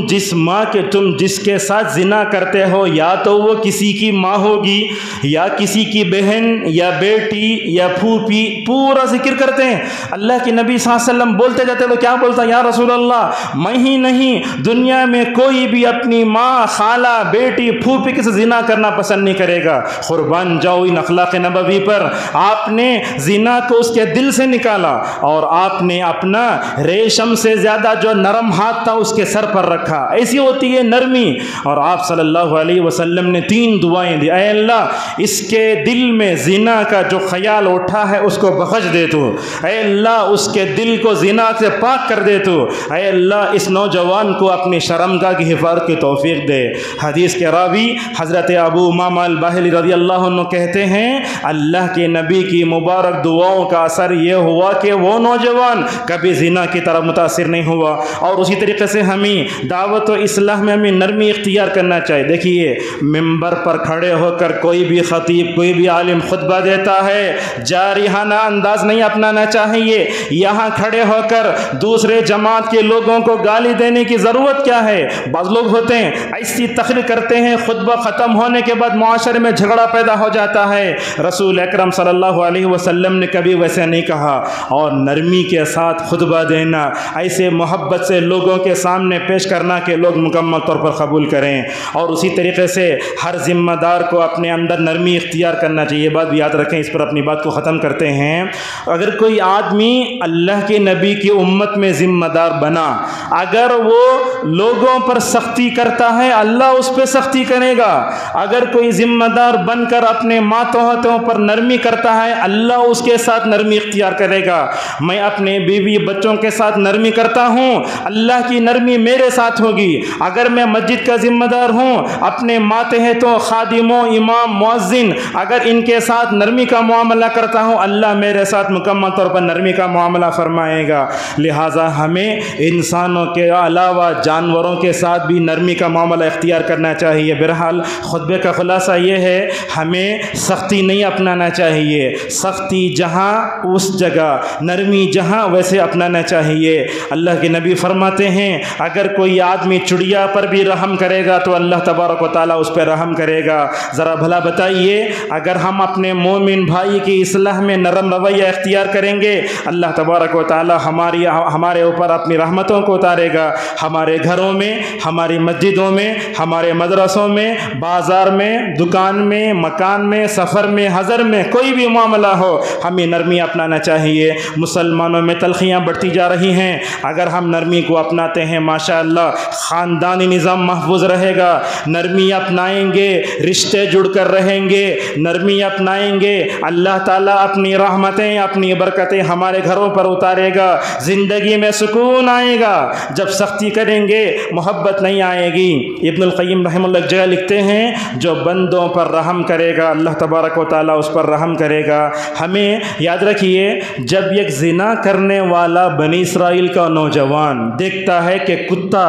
جس کے ساتھ زنا کرتے ہو یا تو وہ کسی کی ماں ہوگی یا کسی کی بہن یا بیٹی یا پھوپھی، پورا ذکر کرتے ہیں۔ اللہ کے نبی صلی اللہ علیہ وسلم بولتے جاتے تو کیا بولتا یا رسول اللہ میں ہی نہیں دنیا میں کوئی بھی اپنی ماں، خالہ، بیٹی، پھوپھی کے ساتھ زنا کرنا پسند نہیں کرے گا۔ قربان جاؤ ان اخلاق نبوی پر، آپ نے زنا کو اس کے دل سے نکالا اور آپ نے اپنا ریشم سے زیادہ جو نرم ہاتھ تھا اس کے سر پر رکھا۔ ایسی ہوتی ہے نرمی۔ اور آپ صلی اللہ علیہ وسلم نے 3 دعائیں دی، اے اللہ اس کے دل میں زنا کا جو خیال اٹھا ہے اس کو بخش دے تو، اے اللہ اس کے دل کو زنا سے پاک کر دے تو، اے اللہ اس نوجوان کو اپنی شرمگاہ کی حفاظت کی توفیق دے۔ حدیث کے راوی حضرت ابو امامہ الباہلی رضی اللہ عنہ کہتے ہیں اللہ کے نبی کی مبارک دعاؤں کا اثر یہ ہوا کہ وہ نوجوان کبھی زنا کی طرف متاثر نہیں ہوا۔ اور اسی طریقے سے ہمیں دعوت و اصلاح میں ہمیں نرمی اختیار کرنا چاہیے۔ دیکھیے ممبر پر کھڑے ہو کر کوئی بھی خطیب، کوئی بھی عالم خطبہ دیتا ہے، جارحانہ انداز نہیں اپنانا چاہیے۔ یہاں کھڑے ہو کر دوسرے جماعت کے لوگوں کو گالی دینے کی ضرورت کیا ہے؟ بعض لوگ ہوتے ہیں ایسی تقریر کرتے ہیں، خطبہ ختم ہونے کے بعد معاشرے میں جھگڑا پیدا ہو جاتا ہے۔ رسول اکرم صلی اللہ علیہ وسلم نے کبھی ویسے نہیں کہا۔ اور نرمی کے ساتھ خطبہ دینا، ایسے محبت سے لوگوں کے سامنے پیش پیش کرنا کہ لوگ مکمل طور پر قبول کریں، اور اسی طریقے سے ہر ذمہ دار کو اپنے اندر نرمی اختیار کرنا چاہیے۔ یہ بات بھی یاد رکھیں، اس پر اپنی بات کو ختم کرتے ہیں۔ اگر کوئی آدمی اللہ کے نبی کی امت میں ذمہ دار بنا، اگر وہ لوگوں پر سختی کرتا ہے اللہ اس پہ سختی کرے گا، اگر کوئی ذمہ دار بن کر اپنے ماتحتوں پر نرمی کرتا ہے اللہ اس کے ساتھ نرمی اختیار کرے گا۔ میں اپنے بیوی بچوں کے ساتھ نرمی کرتا ہوں اللہ کی نرمی میرے ساتھ ہوگی۔ اگر میں مسجد کا ذمہ دار ہوں اپنے ماتحتوں، خادموں، امام، مؤذن اگر ان کے ساتھ نرمی کا معاملہ کرتا ہوں اللہ میرے ساتھ مکمل طور پر نرمی کا معاملہ فرمائے گا۔ لہٰذا ہمیں انسانوں کے علاوہ جانوروں کے ساتھ بھی نرمی کا معاملہ اختیار کرنا چاہیے۔ بہرحال خطبے کا خلاصہ یہ ہے، ہمیں سختی نہیں اپنانا چاہیے، سختی جہاں اس جگہ، نرمی جہاں ویسے اپنانا چاہیے۔ اللہ کے نبی فرماتے ہیں اگر کوئی آدمی چڑیا پر بھی رحم کرے گا تو اللہ تبارک و تعالیٰ اس پہ رحم کرے گا۔ ذرا بھلا بتائیے اگر ہم اپنے مومن بھائی کی اصلاح میں نرم رویہ اختیار کریں گے اللہ تبارک و تعالیٰ ہمارے اوپر اپنی رحمتوں کو اتارے گا۔ ہمارے گھروں میں، ہماری مسجدوں میں، ہمارے مدرسوں میں، بازار میں، دکان میں، مکان میں، سفر میں، حضر میں، کوئی بھی معاملہ ہو ہمیں نرمی اپنانا چاہیے۔ مسلمانوں میں تلخیاں بڑھتی جا رہی ہیں، اگر ہم نرمی کو اپناتے ہیں ماشاءاللہ خاندانی نظام محفوظ رہے گا۔ نرمی اپنائیں گے رشتے جڑ کر رہیں گے، نرمی اپنائیں گے اللہ تعالیٰ اپنی رحمتیں، اپنی برکتیں ہمارے گھروں پر اتارے گا، زندگی میں سکون آئے گا۔ جب سختی کریں گے محبت نہیں آئے گی۔ ابن القیم رحمہ اللہ ایک جگہ لکھتے ہیں جو بندوں پر رحم کرے گا اللہ تبارک و تعالیٰ اس پر رحم کرے گا۔ ہمیں یاد رکھیے جب ایک زنا کرنے والا بنی اسرائیل کا نوجوان دیکھتا ہے کہ کتا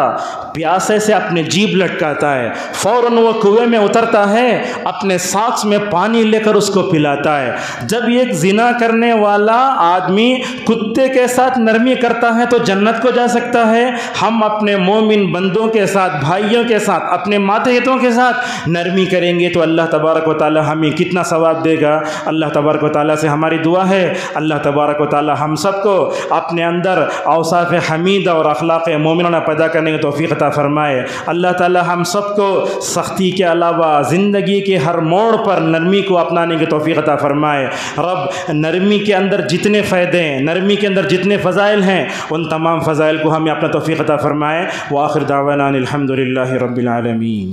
پیاسے سے اپنے جیب لٹکاتا ہے فوراً وہ کنویں میں اترتا ہے اپنے ساکس میں پانی لے کر اس کو پلاتا ہے۔ جب ایک زنا کرنے والا آدمی کتے کے ساتھ نرمی کرتا ہے تو جنت کو جا سکتا ہے۔ ہم اپنے مومن بندوں کے ساتھ، بھائیوں کے ساتھ، اپنے ماتحتوں کے ساتھ نرمی کریں گے تو اللہ تبارک و تعالی ہمیں کتنا ثواب دے گا۔ اللہ تبارک و تعالی سے ہماری دعا ہے اللہ تبارک و تعالی ہم سب کو اپنے اندر اوصاف حمیدہ اور اخلاق مومنانہ پیدا کرنے کی توفیق عطا فرمائے۔ اللہ تعالی ہم سب کو سختی کے علاوہ زندگی کے ہر موڑ پر نرمی کو اپنانے کی توفیق عطا فرمائے۔ رب نرمی کے اندر جتنے فائدے ہیں، نرمی کے اندر جتنے فضائل ہیں ان تمام فضائل کو ہمیں اپنا توفیق عطا فرمائے۔ وآخر دعوانا الحمد للہ رب العالمین۔